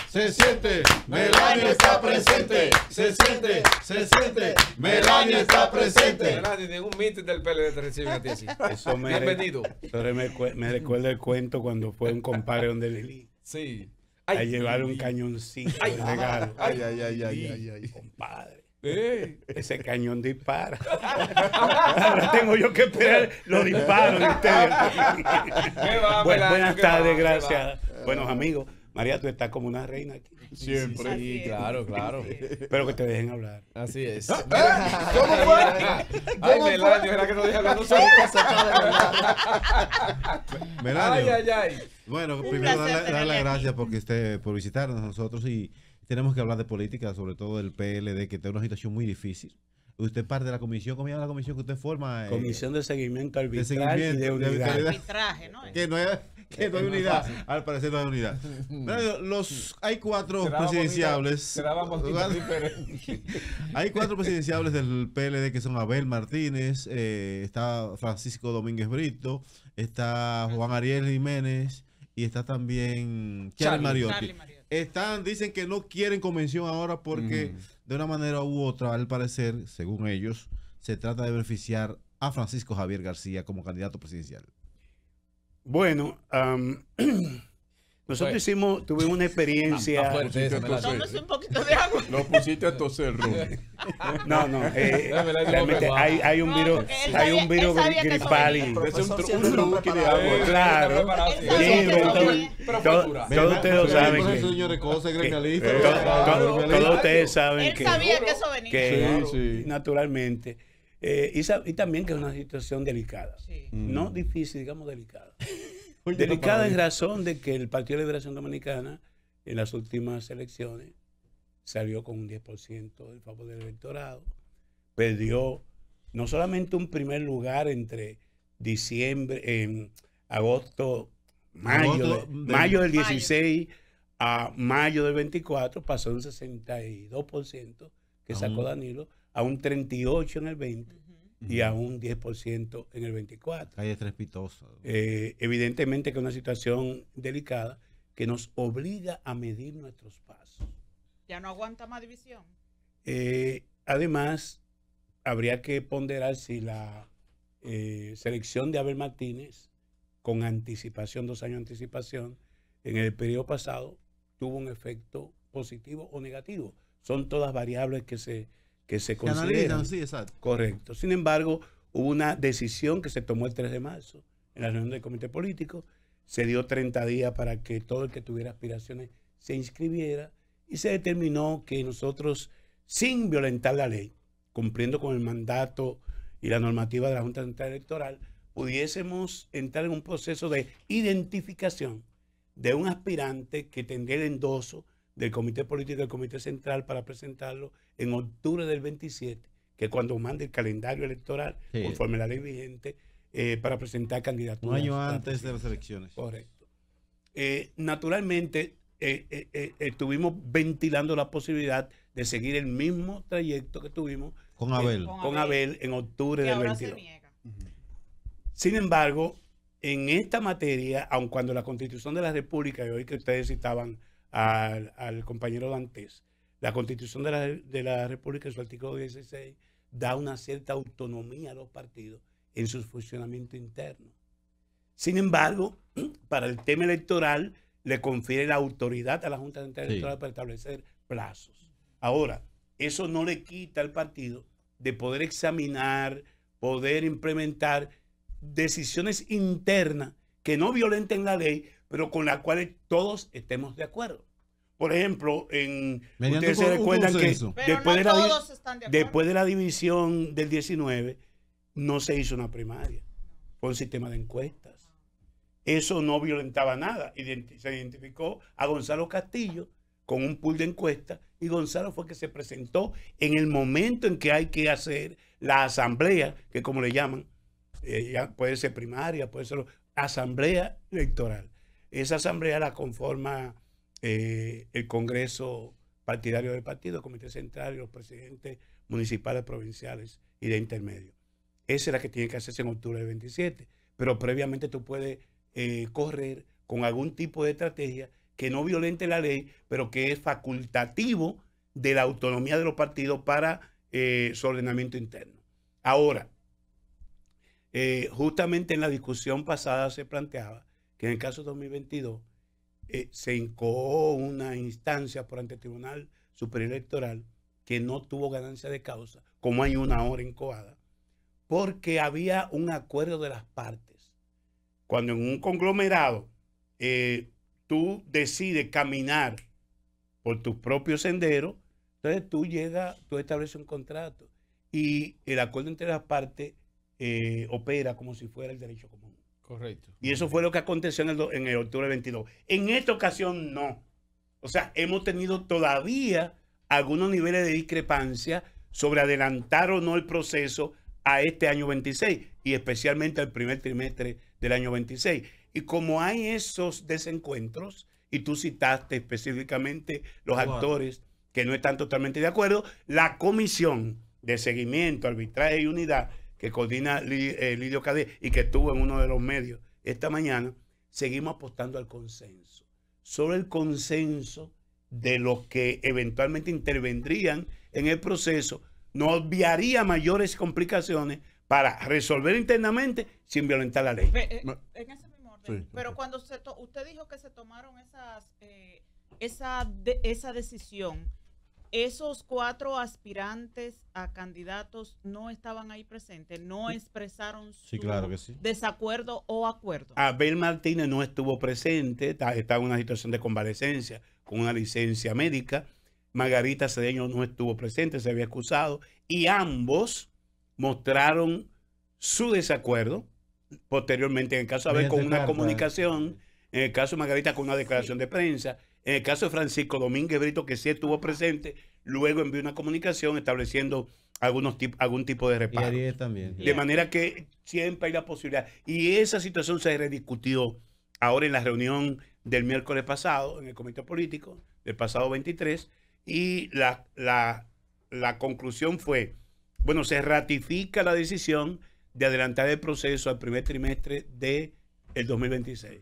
Se siente, Melania está presente. Se siente, Melania está presente. Melania, ningún meeting del PLD te reciben a ti así. Eso Bienvenido. me recuerda el cuento cuando fue un compadre donde Lili. Sí. A llevar un cañoncito de regalo. Ay. Compadre. Ese cañón dispara. Ahora tengo yo que esperar los disparos de ustedes. Buenas tardes, gracias. Buenos amigos. María, tú estás como una reina aquí. Siempre. Sí, claro. Espero que te dejen hablar. Así es. ¿Cómo fue? Ay, Melania, ¿verdad que no deja hablar? No sé. Melania. Ay. Bueno, primero darle las gracias por visitarnos a nosotros y tenemos que hablar de política, sobre todo del PLD, que está en una situación muy difícil. Usted parte de la comisión, ¿cómo se llama la comisión que usted forma? Comisión de seguimiento arbitral y de unidad. Arbitraje, ¿no? Que no hay unidad, al parecer no hay unidad. Hay cuatro presidenciables. Hay cuatro presidenciables del PLD que son Abel Martínez, está Francisco Domínguez Brito, está Juan Ariel Jiménez y está también Charlie Mariotti. Dicen que no quieren convención ahora porque de una manera u otra, al parecer, según ellos, se trata de beneficiar a Francisco Javier García como candidato presidencial. Bueno, nosotros tuvimos una experiencia. Tómese un poquito de agua. Lo pusiste a toser, Rubén. No, realmente hay un virus gripal. Es un truque de agua. Claro. Todos ustedes lo saben. Todos ustedes saben Él sabía que eso venía. Que naturalmente. Y también que es una situación delicada. No difícil, digamos delicada. Delicada en razón de que el Partido de Liberación Dominicana en las últimas elecciones salió con un 10% del favor del electorado. Perdió no solamente un primer lugar entre mayo del 16 a mayo del 24, pasó un 62% que sacó Danilo a un 38% en el 20 y a un 10% en el 24. Calle Trespitosa. Evidentemente que es una situación delicada que nos obliga a medir nuestros pasos. Ya no aguanta más división. Además, habría que ponderar si la selección de Abel Martínez, con anticipación, 2 años de anticipación, en el periodo pasado, tuvo un efecto positivo o negativo. Son todas variables que se consideran. Sí, exacto. Correcto. Sin embargo, hubo una decisión que se tomó el 3 de marzo en la reunión del comité político. Se dio 30 días para que todo el que tuviera aspiraciones se inscribiera y se determinó que nosotros, sin violentar la ley, cumpliendo con el mandato y la normativa de la Junta Central Electoral, pudiésemos entrar en un proceso de identificación de un aspirante que tendría el endoso del Comité Político y del Comité Central para presentarlo en octubre del 27, que es cuando mande el calendario electoral, conforme a la ley vigente, para presentar candidaturas. Un año antes de las elecciones. Correcto. Naturalmente, estuvimos ventilando la posibilidad de seguir el mismo trayecto que tuvimos con Abel. Con Abel en octubre del 22. Sin embargo, en esta materia, aun cuando la Constitución de la República, y hoy que ustedes citaban al compañero Dantes, la Constitución de la República en su artículo 16 da una cierta autonomía a los partidos en su funcionamiento interno. Sin embargo, para el tema electoral le confiere la autoridad a la Junta Central Electoral para establecer plazos. Ahora, eso no le quita al partido de poder examinar, poder implementar decisiones internas que no violenten la ley, pero con las cuales todos estemos de acuerdo. Por ejemplo, ustedes se recuerdan que después de la división del 19 no se hizo una primaria, fue un sistema de encuestas. Eso no violentaba nada. Se identificó a Gonzalo Castillo con un pool de encuestas y Gonzalo fue que se presentó en el momento en que hay que hacer la asamblea, que como le llaman, ya puede ser primaria, puede ser asamblea electoral. Esa asamblea la conforma el Congreso partidario del partido, el Comité Central y los presidentes municipales, provinciales y de intermedio. Esa es la que tiene que hacerse en octubre del 27, pero previamente tú puedes correr con algún tipo de estrategia que no violente la ley, pero que es facultativo de la autonomía de los partidos para su ordenamiento interno. Ahora, justamente en la discusión pasada se planteaba que en el caso 2022 se incoó una instancia por ante el Tribunal Superior Electoral que no tuvo ganancia de causa, como hay una hora incoada, porque había un acuerdo de las partes. Cuando en un conglomerado tú decides caminar por tus propios senderos, entonces tú estableces un contrato y el acuerdo entre las partes opera como si fuera el derecho común. Correcto. Y eso fue lo que aconteció en el octubre 22. En esta ocasión no. O sea, hemos tenido todavía algunos niveles de discrepancia sobre adelantar o no el proceso a este año 26 y especialmente al primer trimestre del año 26. Y como hay esos desencuentros, y tú citaste específicamente los actores que no están totalmente de acuerdo, la Comisión de Seguimiento, Arbitraje y Unidad que coordina Lidio Cadé y que estuvo en uno de los medios esta mañana, seguimos apostando al consenso. Solo el consenso de los que eventualmente intervendrían en el proceso no obviaría mayores complicaciones para resolver internamente sin violentar la ley. En ese mismo orden. Sí, pero cuando usted dijo que se tomaron esa decisión, esos 4 aspirantes a candidatos no estaban ahí presentes, no expresaron su desacuerdo o acuerdo. Abel Martínez no estuvo presente, está en una situación de convalecencia con una licencia médica. Margarita Cedeño no estuvo presente, se había excusado, y ambos mostraron su desacuerdo posteriormente, en el caso de Abel con una comunicación, en el caso de Margarita con una declaración de prensa. En el caso de Francisco Domínguez Brito, que sí estuvo presente, luego envió una comunicación estableciendo algún tipo de reparo. Y Ariel también. De manera que siempre hay la posibilidad. Y esa situación se rediscutió ahora en la reunión del miércoles pasado, en el comité político, del pasado 23, y la conclusión fue, bueno, se ratifica la decisión de adelantar el proceso al primer trimestre del 2026.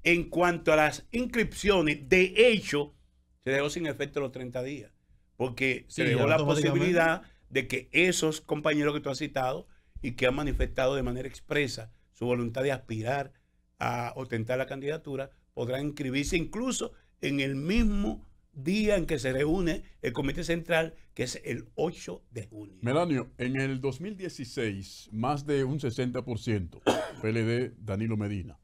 En cuanto a las inscripciones, de hecho, se dejó sin efecto los 30 días, porque se dejó la posibilidad de que esos compañeros que tú has citado y que han manifestado de manera expresa su voluntad de aspirar a ostentar la candidatura, podrán inscribirse incluso en el mismo día en que se reúne el Comité Central, que es el 8 de junio. Melanio, en el 2016, más de un 60% PLD Danilo Medina.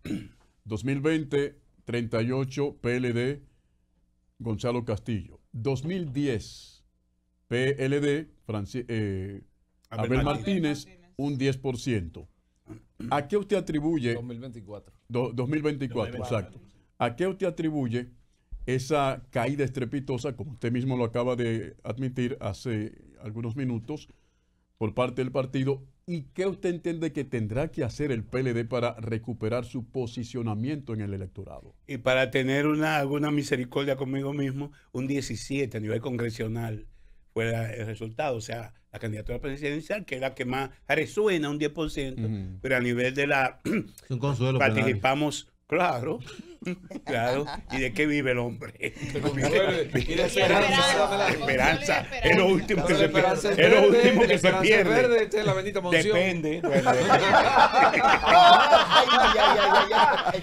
2020, 38 PLD Gonzalo Castillo. 2010 PLD Abel Martínez, un 10%. ¿A qué usted atribuye? 2024. 2024, exacto. ¿A qué usted atribuye esa caída estrepitosa, como usted mismo lo acaba de admitir hace algunos minutos, por parte del partido? ¿Y qué usted entiende que tendrá que hacer el PLD para recuperar su posicionamiento en el electorado? Y para tener alguna misericordia conmigo mismo, un 17 a nivel congresional fue el resultado. O sea, la candidatura presidencial, que es la que más resuena, un 10%, pero a nivel de la... Es un consuelo participamos, claro. Claro, ¿y de qué vive el hombre? De esperanza. Es lo último que se pierde. Depende.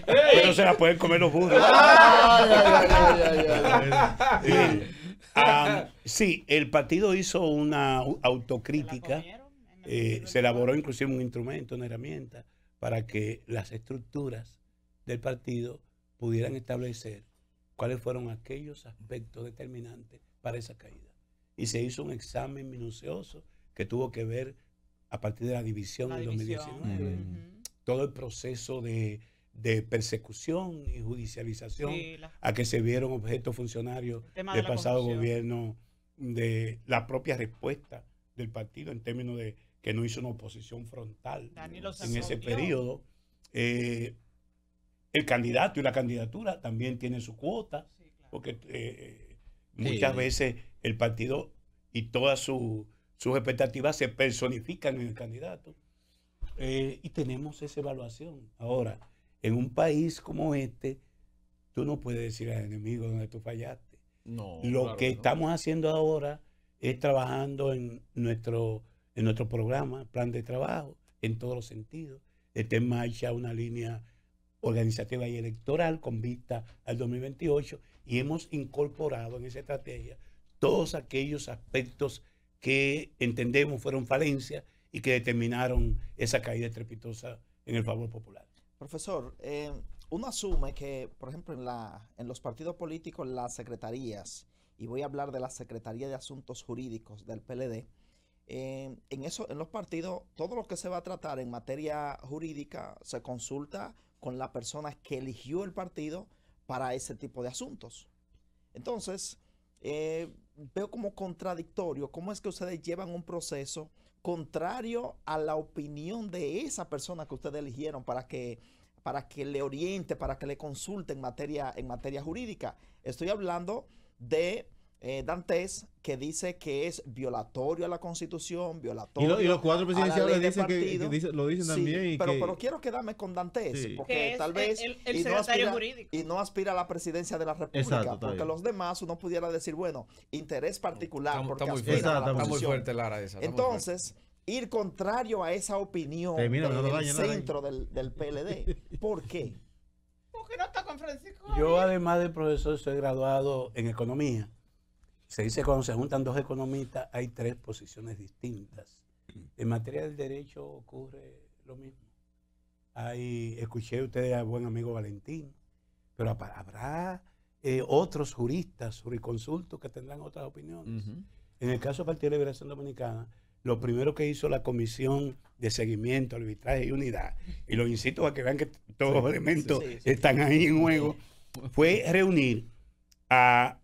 Pero se la pueden comer los burros. Sí, el partido hizo una autocrítica. Se elaboró inclusive un instrumento, una herramienta, para que las estructuras del partido pudieran establecer cuáles fueron aquellos aspectos determinantes para esa caída. Y se hizo un examen minucioso que tuvo que ver a partir de la división del 2019. Todo el proceso de persecución y judicialización a que se vieron objetos funcionarios del pasado gobierno, de la propia respuesta del partido en términos de que no hizo una oposición frontal en ese periodo. El candidato y la candidatura también tienen su cuota, porque muchas veces el partido y todas sus expectativas se personifican en el candidato. Y tenemos esa evaluación. Ahora, en un país como este, tú no puedes decir al enemigo donde tú fallaste. No, Lo claro que no. estamos haciendo ahora es trabajando en nuestro programa, plan de trabajo, en todos los sentidos. Está en marcha una línea organizativa y electoral con vista al 2028 y hemos incorporado en esa estrategia todos aquellos aspectos que entendemos fueron falencias y que determinaron esa caída estrepitosa en el favor popular. Profesor, uno asume que, por ejemplo, en los partidos políticos, las secretarías, y voy a hablar de la Secretaría de Asuntos Jurídicos del PLD, en los partidos, todo lo que se va a tratar en materia jurídica se consulta con la persona que eligió el partido para ese tipo de asuntos. Entonces, veo como contradictorio cómo es que ustedes llevan un proceso contrario a la opinión de esa persona que ustedes eligieron para que le oriente, para que le consulte en materia jurídica. Estoy hablando de Dantes, que dice que es violatorio a la Constitución, violatorio y los 4 presidenciales dicen lo dicen sí, también. Pero quiero quedarme con Dantes, sí, porque tal vez el secretario jurídico. Y no aspira a la presidencia de la República. Exacto, porque los demás uno pudiera decir, bueno, interés particular, porque Está muy aspira fuerte, a la está muy posición. fuerte, Lara, esa. Entonces, ir contrario a esa opinión del centro del PLD. ¿Por qué? Porque no está con Francisco. Yo, además de profesor, soy graduado en economía. Se dice que cuando se juntan dos economistas hay 3 posiciones distintas. En materia del derecho ocurre lo mismo. Escuché ustedes al buen amigo Valentín, pero habrá otros juristas, jurisconsultos que tendrán otras opiniones. En el caso del Partido de Liberación Dominicana, lo primero que hizo la Comisión de Seguimiento, Arbitraje y Unidad, y los incito a que vean que todos los elementos están ahí en juego, fue reunir a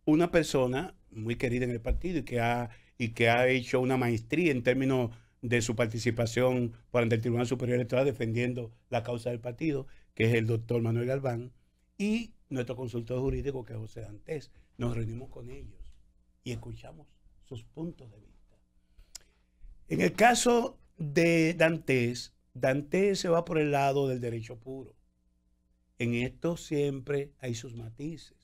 una persona muy querida en el partido y que ha hecho una maestría en términos de su participación ante el Tribunal Superior Electoral defendiendo la causa del partido, que es el doctor Manuel Galván, y nuestro consultor jurídico, que es José Dantes. Nos reunimos con ellos y escuchamos sus puntos de vista. En el caso de Dantes se va por el lado del derecho puro. En esto siempre hay sus matices.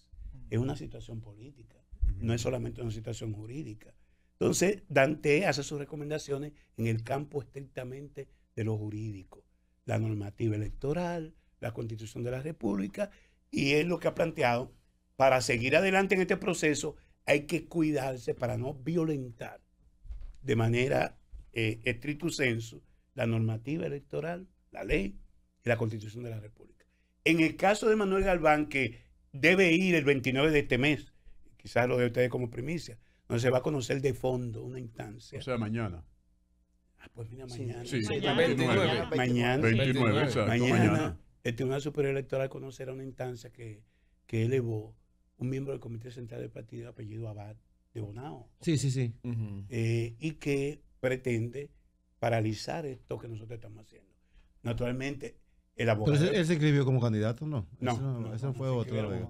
Es una situación política, no es solamente una situación jurídica. Entonces, Dantes hace sus recomendaciones en el campo estrictamente de lo jurídico, la normativa electoral, la Constitución de la República, y es lo que ha planteado. Para seguir adelante en este proceso hay que cuidarse para no violentar de manera estricto sensu la normativa electoral, la ley y la Constitución de la República. En el caso de Manuel Galván, que debe ir el 29 de este mes, quizás lo de ustedes como primicia, donde se va a conocer de fondo una instancia. O sea, mañana. Pues mira, mañana. Sí, mañana. 29. Mañana. 29, exacto. Mañana el Tribunal Superior Electoral conocerá una instancia que elevó un miembro del Comité Central del Partido de apellido Abad de Bonao. Sí. Y que pretende paralizar esto que nosotros estamos haciendo. Naturalmente, el abogado... Pero él se inscribió como candidato, ¿no? No, ese fue otro de la Vega.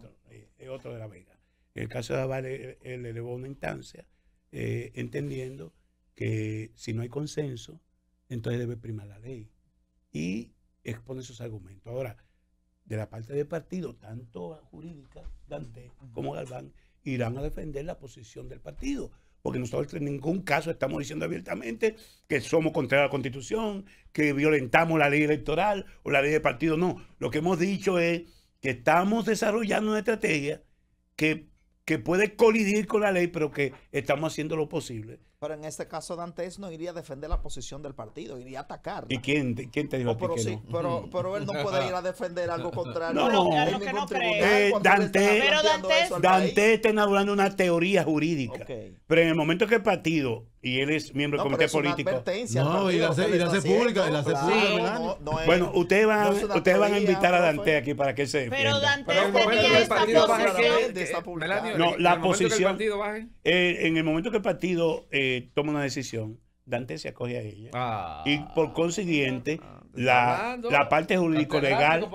Es otro de la Vega. En el caso de Abad, él elevó una instancia entendiendo que si no hay consenso, entonces debe primar la ley. Y expone sus argumentos. Ahora, de la parte del partido, tanto jurídica, Dantes, como Galván, irán a defender la posición del partido. Porque nosotros en ningún caso estamos diciendo abiertamente que somos contra la Constitución, que violentamos la ley electoral o la ley de partido. No, lo que hemos dicho es que estamos desarrollando una estrategia que puede colidir con la ley, pero que estamos haciendo lo posible. Pero en este caso Dantes no iría a defender la posición del partido, iría a atacarla. ¿Y quién te dijo a ti pero que sí, no? pero él no puede ir a defender algo contrario. No, en que ningún no tribunal cree. cuando le están Dantes- planteando eso al Dantes país. está elaborando una teoría jurídica. Ok. Pero en el momento que el partido, y él es miembro del No, pero comité es una político. advertencia al No, partido, y la lo que hace le está pública, haciendo, y la hace claro, pública, no, Melania. no es- Bueno, ustedes van no es una a teoría, invitar a profe. Dantes aquí para que él se defienda. Pero Dantes Pero el momento tenía que el esta partido baje, posición. que está publicado. Melania, No, en la el momento que el posición- partido baje. En el momento que el partido toma una decisión, Dantes se acoge a ella. Y por consiguiente, la parte jurídico-legal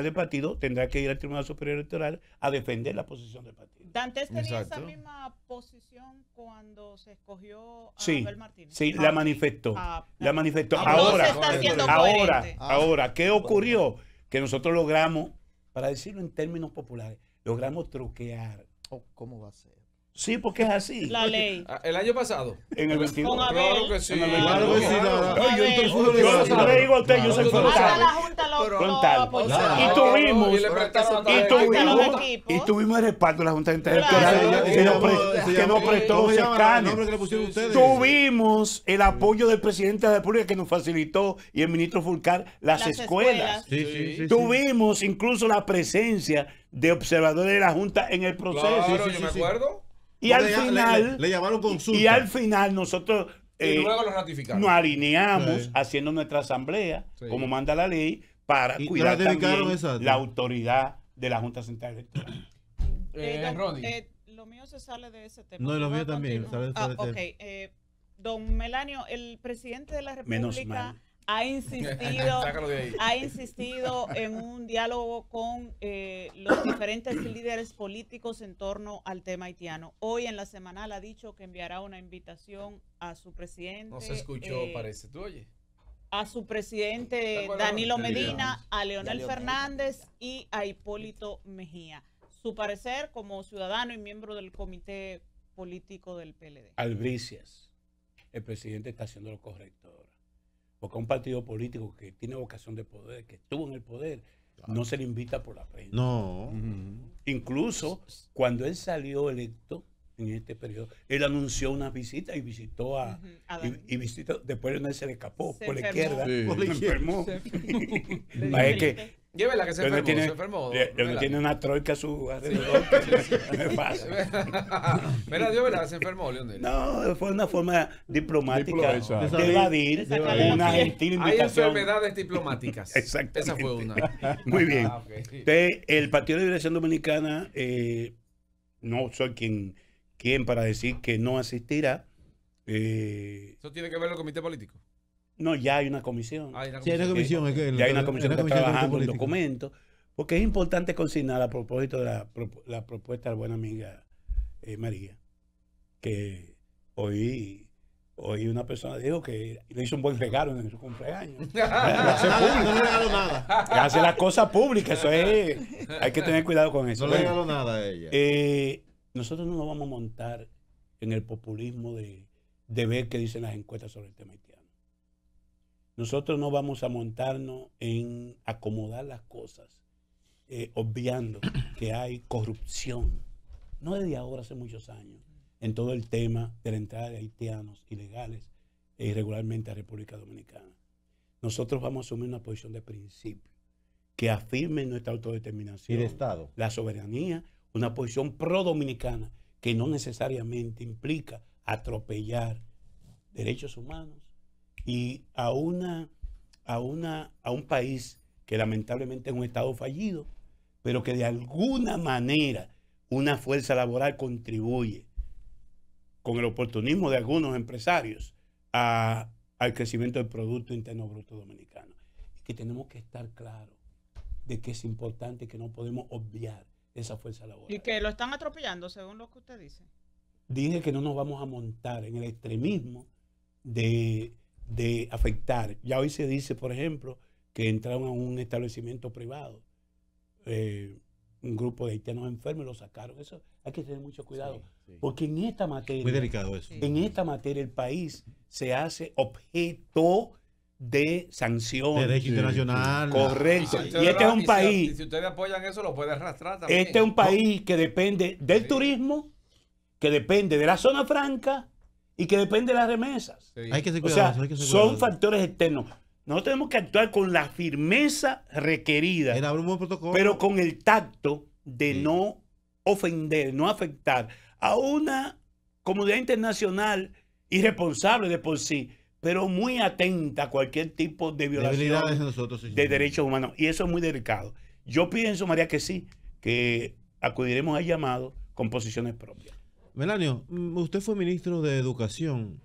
del partido tendrá que ir al Tribunal Superior Electoral a defender la posición del partido. Dantes tenía Exacto. esa misma posición cuando se escogió a Sí, Abel Martínez. sí, la manifestó. La manifestó. Entonces está siendo coherente. Ahora, ¿qué ocurrió? Que nosotros logramos para decirlo en términos populares, logramos truquear. ¿Cómo va a ser? Sí, porque es así. La ley. El año pasado. En el 22. Claro que sí. Claro que sí. Yo le digo a usted, yo soy frontal. La Junta lo Frontal. Y tuvimos el respaldo de la Junta Electoral que nos prestó escaños. Tuvimos el apoyo del presidente de la República que nos facilitó y el ministro Fulcar las escuelas. Tuvimos incluso la presencia de observadores de la Junta en el proceso. Claro, yo me acuerdo. Y al final le llamaron consulta. Y al final nosotros y luego lo ratificaron. nos alineamos haciendo nuestra asamblea, como manda la ley, para cuidar también la autoridad de la Junta Central Electoral. Lo mío se sale de ese tema. No, y lo mío también. Don Melanio, el presidente de la República ha insistido en un diálogo con los diferentes líderes políticos en torno al tema haitiano. Hoy en la semanal ha dicho que enviará una invitación a su presidente. No se escuchó, parece. ¿Tú oye? A su presidente Danilo Medina, a Leonel Fernández y a Hipólito Mejía. Su parecer como ciudadano y miembro del comité político del PLD. Albricias, el presidente está haciendo lo correcto ahora. Porque a un partido político que tiene vocación de poder, que estuvo en el poder, no se le invita por la prensa. No. Incluso cuando él salió electo en este periodo, él anunció una visita y visitó y visitó, después no se le escapó por la izquierda. Por la izquierda. Enfermó. Llévela que se enfermó. Tiene una troika a su alrededor. Mira, llévela que se enfermó, Leonel. No, fue una forma diplomática de evadir una gentil invitación. Hay enfermedades diplomáticas. Exactamente. Esa fue una. Muy bien. El Partido de Liberación Dominicana, no soy quien para decir que no asistirá. ¿Eso tiene que ver el comité político? No, ya hay una comisión. Ya hay una comisión que está trabajando en documentos, porque es importante consignar a propósito de la propuesta de la buena amiga María, que hoy una persona dijo que le hizo un buen regalo en su cumpleaños. No le regaló nada. Hace las cosas públicas, eso es. Hay que tener cuidado con eso. No le regaló nada a ella. Nosotros no nos vamos a montar en el populismo de ver qué dicen las encuestas sobre el tema haitiano. Nosotros no vamos a montarnos en acomodar las cosas, obviando que hay corrupción, no desde ahora, hace muchos años, en todo el tema de la entrada de haitianos ilegales e irregularmente a República Dominicana. Nosotros vamos a asumir una posición de principio que afirme nuestra autodeterminación, y de Estado, la soberanía, una posición pro-dominicana que no necesariamente implica atropellar derechos humanos y a un país que lamentablemente es un Estado fallido, pero que de alguna manera una fuerza laboral contribuye con el oportunismo de algunos empresarios al crecimiento del Producto Interno Bruto Dominicano. Y que tenemos que estar claros de que es importante, que no podemos obviar esa fuerza laboral. Y que lo están atropellando, según lo que usted dice. Dije que no nos vamos a montar en el extremismo de afectar. Ya hoy se dice, por ejemplo, que entraron a un establecimiento privado, un grupo de haitianos enfermos, lo sacaron. Eso hay que tener mucho cuidado, porque en esta materia, muy delicado eso. En esta materia el país se hace objeto de sanciones. Derecho internacional. Correcto. Y este es un país. Si ustedes apoyan eso, lo puede arrastrar también. Este es un país que depende del turismo, que depende de la zona franca y que depende de las remesas. Hay que ser cuidadosos, o sea, son factores externos. Nosotros tenemos que actuar con la firmeza requerida, pero con el tacto de no ofender, no afectar a una comunidad internacional irresponsable de por sí, pero muy atenta a cualquier tipo de violación de derechos humanos. Y eso es muy delicado. Yo pienso, María, que sí, que acudiremos al llamado con posiciones propias. Melanio, usted fue ministro de Educación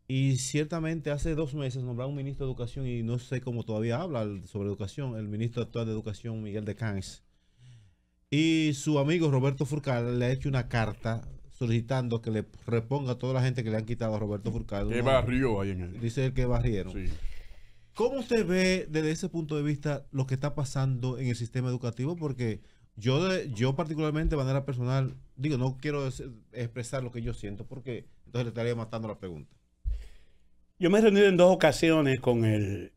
y ciertamente hace 2 meses nombraron un ministro de Educación y no sé cómo todavía habla sobre educación, el ministro actual de Educación, Miguel de Cáiz. Y su amigo Roberto Furcal le ha hecho una carta solicitando que le reponga a toda la gente que le han quitado a Roberto Furcal. Que barrió ahí en él. Dice él que barrieron. Sí. ¿Cómo usted ve desde ese punto de vista lo que está pasando en el sistema educativo? Porque yo particularmente de manera personal, digo, no quiero expresar lo que yo siento porque entonces le estaría matando la pregunta. Yo me he reunido en 2 ocasiones con el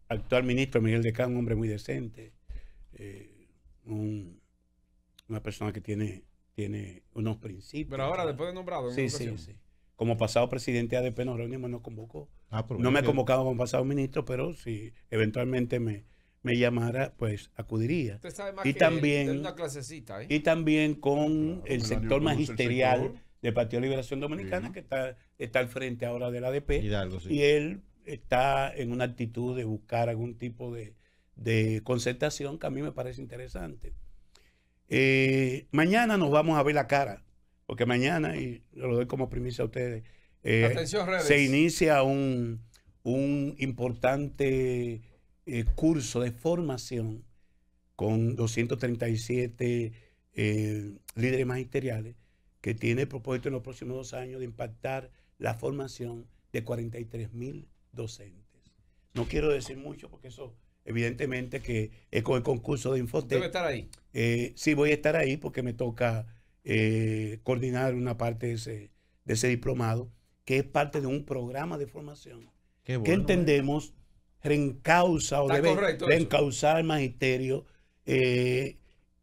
actual ministro Miguel Decán, un hombre muy decente, una persona que tiene unos principios. Pero ahora, después de nombrado, sí. Como pasado presidente de ADP nos reunimos, nos convocó. No me ha bien. convocado como pasado ministro, pero si eventualmente me llamara, pues acudiría. Usted sabe más Y que también, de una clasecita, ¿eh? y también con el Melania sector conoce el magisterial sector. del Partido de Liberación Dominicana, Sí. que está al frente ahora del ADP. Hidalgo, sí. Y él está en una actitud de buscar algún tipo de concertación que a mí me parece interesante. Mañana nos vamos a ver la cara, porque mañana, y lo doy como primicia a ustedes, Atención, redes. se inicia un importante curso de formación con 237 líderes magisteriales que tiene el propósito en los próximos 2 años de impactar la formación de 43,000 docentes. No quiero decir mucho porque eso evidentemente que es con el concurso de Infotec. Debe estar ahí. Sí, voy a estar ahí porque me toca coordinar una parte de ese diplomado, que es parte de un programa de formación Qué que bueno, entendemos reencausa o Está debe correcto eso. reencauzar al magisterio en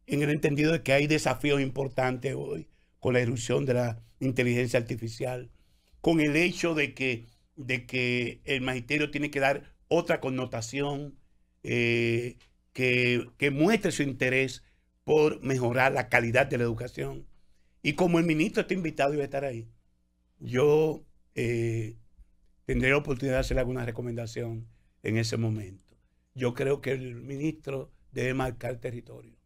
el entendido de que hay desafíos importantes hoy con la irrupción de la inteligencia artificial, con el hecho de que el magisterio tiene que dar otra connotación que muestre su interés por mejorar la calidad de la educación. Y como el ministro está invitado y va a estar ahí, yo tendré la oportunidad de hacer alguna recomendación en ese momento. Yo creo que el ministro debe marcar territorio.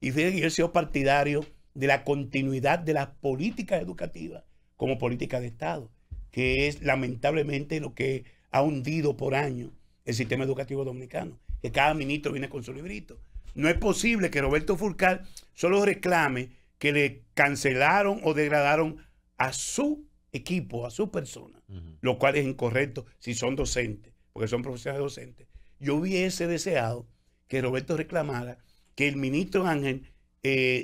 Y fíjense que yo he sido partidario de la continuidad de las políticas educativas como política de Estado, que es lamentablemente lo que ha hundido por años el sistema educativo dominicano, que cada ministro viene con su librito. No es posible que Roberto Fulcar solo reclame que le cancelaron o degradaron a su equipo, a su persona, lo cual es incorrecto si son docentes, porque son profesionales docentes. Yo hubiese deseado que Roberto reclamara que el ministro Ángel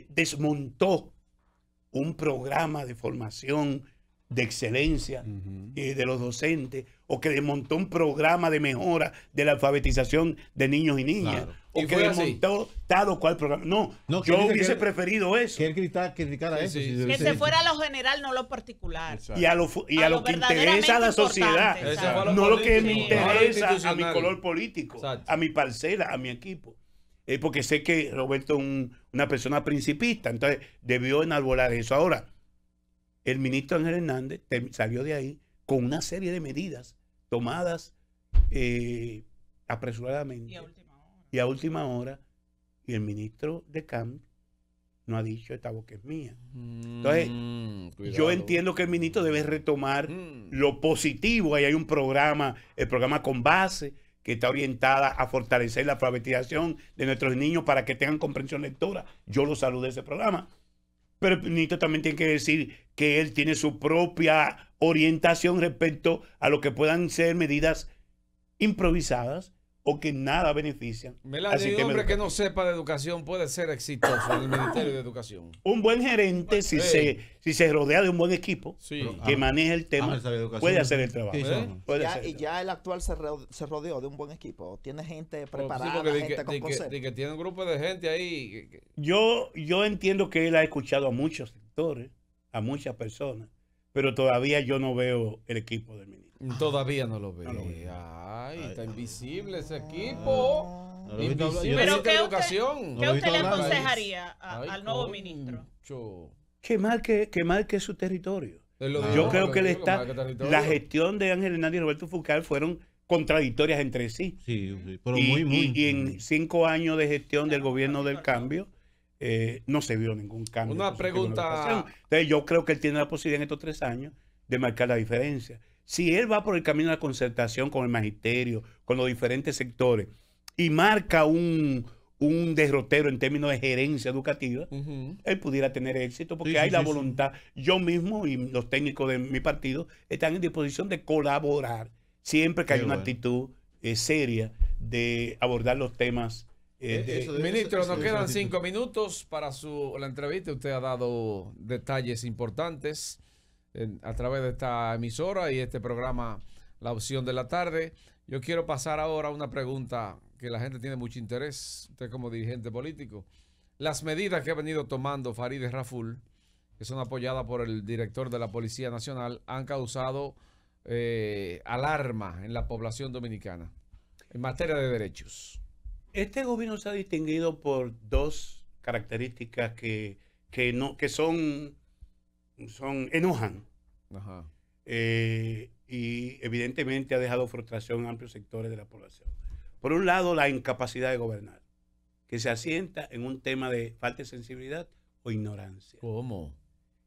desmontó un programa de formación de excelencia de los docentes, o que desmontó un programa de mejora de la alfabetización de niños y niñas, Claro. o Y que fue así. desmontó tal o cual programa. No, No, que yo dice hubiese que- preferido eso. Que él criticara Sí, eso. sí, si sí. debe Que ser. se fuera a lo general, no lo particular. Exacto. Y a lo que interesa a la sociedad, importante, Eso fue lo no lo que me político, no lo interesa a mi institucional. color político, Exacto. a mi parcela, a mi equipo. Porque sé que Roberto es una persona principista, entonces debió enarbolar eso. Ahora, el ministro Ángel Hernández salió de ahí con una serie de medidas tomadas apresuradamente y a última hora, y el ministro de Camp no ha dicho esta boca es mía. Entonces, yo entiendo que el ministro debe retomar lo positivo. Ahí hay un programa, el programa Con Base, que está orientada a fortalecer la alfabetización de nuestros niños para que tengan comprensión lectora. Yo lo saludé ese programa. Pero el ministro también tiene que decir que él tiene su propia orientación respecto a lo que puedan ser medidas improvisadas o que nada benefician al Melania, un sistema hombre que educativo. no sepa de educación puede ser exitoso en el Ministerio de Educación. Un buen gerente, si se rodea de un buen equipo Sí. que maneje el tema, Ángel sabe de educación. puede hacer el trabajo. ¿Qué hizo Ángel? Puede Ya, hacer el y ya el actual se rodeó de un buen equipo. Tiene gente Sí, preparada, porque gente con concepto. que tiene un grupo de gente ahí. Yo entiendo que él ha escuchado a muchos sectores, a muchas personas, pero todavía yo no veo el equipo del ministro. Todavía no lo ve. No lo ve. Ay, está invisible ese equipo. No lo he visto hablar- Invisible yo- Pero de ¿qué usted- educación. No ¿Qué lo he usted visto le hablar. aconsejaría Ay, al nuevo concho. ministro? Que marque su territorio. Él lo Yo dijo, Creo lo que él dijo, está. marca territorio. La gestión de Ángel Hernández y Roberto Fulcar fueron contradictorias entre sí. Sí, sí, pero Y, muy. y en 5 años de gestión del gobierno del cambio, no se vio ningún cambio. Una en su sistema de pregunta- educación. Entonces, yo creo que él tiene la posibilidad en estos 3 años de marcar la diferencia. Si él va por el camino de la concertación con el magisterio, con los diferentes sectores, y marca un derrotero en términos de gerencia educativa, Ujú. él pudiera tener éxito porque Sí, hay sí, la sí, sí. voluntad. Yo mismo y los técnicos de mi partido están en disposición de colaborar siempre que Qué haya una bueno. actitud seria de abordar los temas. Ministro, nos quedan 5 minutos para la entrevista. Usted ha dado detalles importantes a través de esta emisora y este programa La Opción de la Tarde. Yo quiero pasar ahora a una pregunta que la gente tiene mucho interés, usted como dirigente político. Las medidas que ha venido tomando Farideh Raful, que son apoyadas por el director de la Policía Nacional, han causado alarma en la población dominicana en materia de derechos. Este gobierno se ha distinguido por dos características que enojan. Ajá. Y evidentemente ha dejado frustración a amplios sectores de la población. Por un lado, la incapacidad de gobernar, que se asienta en un tema de falta de sensibilidad o ignorancia. ¿Cómo?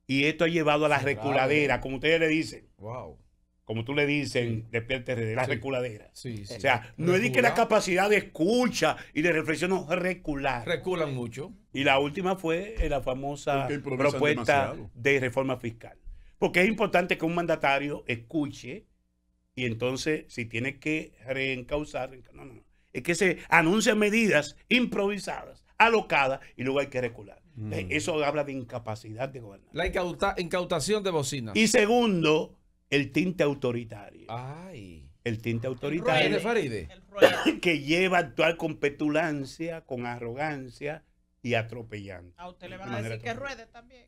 Y esto ha llevado a la reculadera, como ustedes le dicen. Wow. Como tú le dicen, despierte de la reculadera. Sí, sí. O sea, no es de que la capacidad de escucha y de reflexión, no, recular. Reculan mucho. Y la última fue la famosa propuesta de reforma fiscal. Porque es importante que un mandatario escuche y entonces si tiene que reencauzar, no. Es que se anuncian medidas improvisadas, alocadas y luego hay que recular. Eso habla de incapacidad de gobernar. La incautación de bocinas. Y segundo, el tinte autoritario. Ay. El tinte autoritario que lleva a actuar con petulancia, con arrogancia y atropellando. A usted le van a decir que ruede también.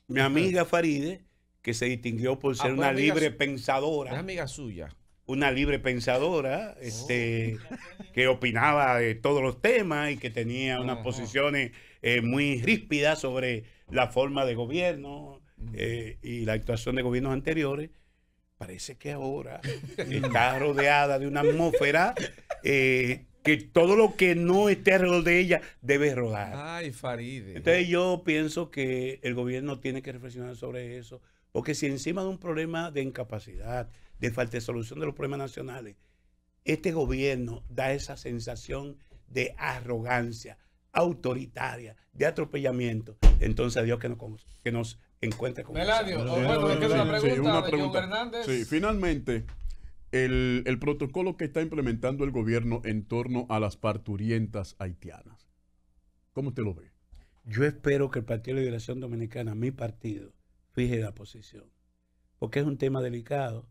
Mi amiga Farideh, que se distinguió por ser una libre pensadora. Es amiga suya. Una libre pensadora, que opinaba de todos los temas y que tenía unas posiciones muy ríspidas sobre la forma de gobierno y la actuación de gobiernos anteriores. Parece que ahora está rodeada de una atmósfera que todo lo que no esté alrededor de ella debe rodar. Ay, Farideh. Entonces yo pienso que el gobierno tiene que reflexionar sobre eso, porque si encima de un problema de incapacidad, de falta de solución de los problemas nacionales, este gobierno da esa sensación de arrogancia autoritaria, de atropellamiento, entonces Dios que nos encuentre con Melanio, bueno, me queda una pregunta de John Hernández. Sí, finalmente, el protocolo que está implementando el gobierno en torno a las parturientas haitianas, ¿cómo usted lo ve? Yo espero que el Partido de Liberación Dominicana, mi partido, fije la posición, porque es un tema delicado,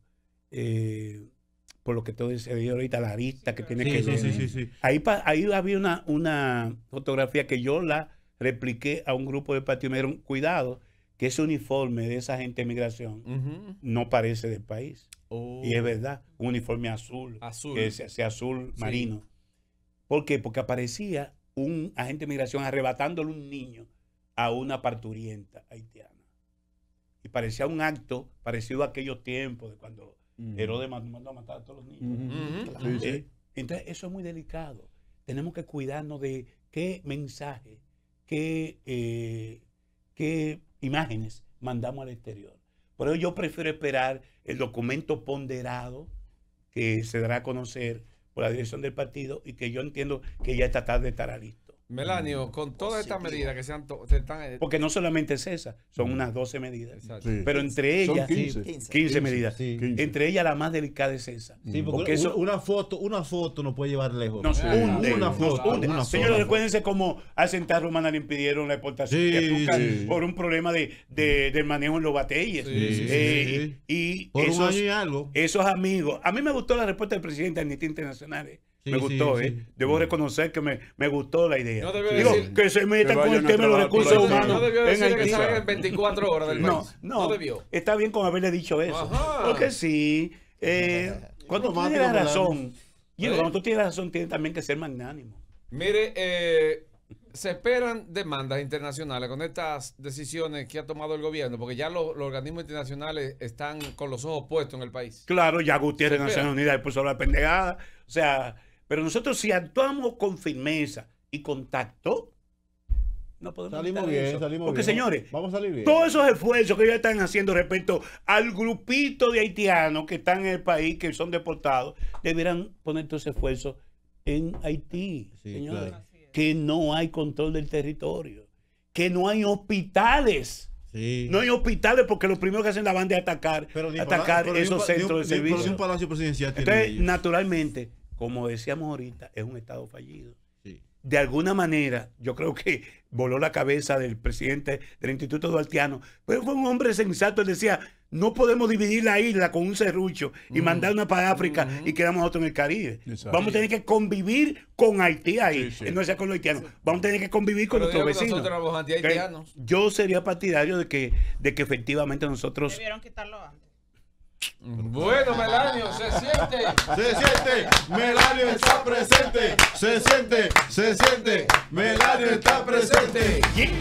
por lo que todo se dio ahorita, la arista que tiene que ver. Sí. Ahí había una fotografía que yo la repliqué a un grupo de partidos, me dieron cuidado, que ese uniforme de esa gente de migración no parece del país. Y es verdad, un uniforme azul. Que es azul marino. ¿Por qué? Porque aparecía un agente de migración arrebatándole un niño a una parturienta haitiana. Y parecía un acto parecido a aquellos tiempos de cuando Herodes mandó a matar a todos los niños. Entonces, eso es muy delicado. Tenemos que cuidarnos de qué mensaje, qué imágenes mandamos al exterior. Por eso yo prefiero esperar el documento ponderado que se dará a conocer por la dirección del partido y que yo entiendo que ya esta tarde estará listo. Melanio, con todas estas medidas que se están... Porque no solamente es esa, son unas 12 medidas. Sí. Pero entre ellas, 15 medidas. Sí. Entre ellas la más delicada es esa. Sí, porque eso, una foto no puede llevar lejos. nos hunde. Una foto. Señores, recuérdense cómo a Central Romana le impidieron la exportación de azúcar por un problema del manejo en los batalles. Y por esos, un año y algo. Esos amigos. A mí me gustó la respuesta del presidente de Amnistía Internacional. Me gustó, Debo reconocer que me gustó la idea. No debió que se meta con el tema de los recursos humanos. No debió decir que salga en 24 horas del país. No debió. Está bien con haberle dicho eso. Ajá. Porque sí. Cuando tú tienes razón, cuando tú tienes razón, tienes también que ser magnánimo. Mire, se esperan demandas internacionales con estas decisiones que ha tomado el gobierno, porque ya los organismos internacionales están con los ojos puestos en el país. Claro, ya Gutiérrez, Naciones Unidas, puso la pendejada. O sea, pero nosotros si actuamos con firmeza y con tacto, no podemos salimos bien. Porque señores, vamos a salir bien. Todos esos esfuerzos que ellos están haciendo respecto al grupito de haitianos que están en el país, que son deportados, deberán poner todo ese esfuerzo en Haití, señores. Claro. Que no hay control del territorio, que no hay hospitales Sí. No hay hospitales porque lo primero que hacen la banda es atacar esos centros de servicio. Pero un palacio presidencial Entonces, naturalmente, como decíamos ahorita, es un Estado fallido. Sí. De alguna manera, yo creo que voló la cabeza del presidente del Instituto Duartiano, pero fue un hombre sensato. Él decía, no podemos dividir la isla con un serrucho y mandar una para África y quedamos nosotros en el Caribe. Exacto. Vamos a tener que convivir con Haití ahí, Sí, sí. no sea con los haitianos. Vamos a tener que convivir con Pero nuestros digo que vecinos. nosotros éramos anti-haitianos. Yo sería partidario de que efectivamente nosotros... Debieron quitarlo antes. Bueno, Melanio, se siente. Se siente, Melanio está presente. Se siente, Melanio está presente. Yeah.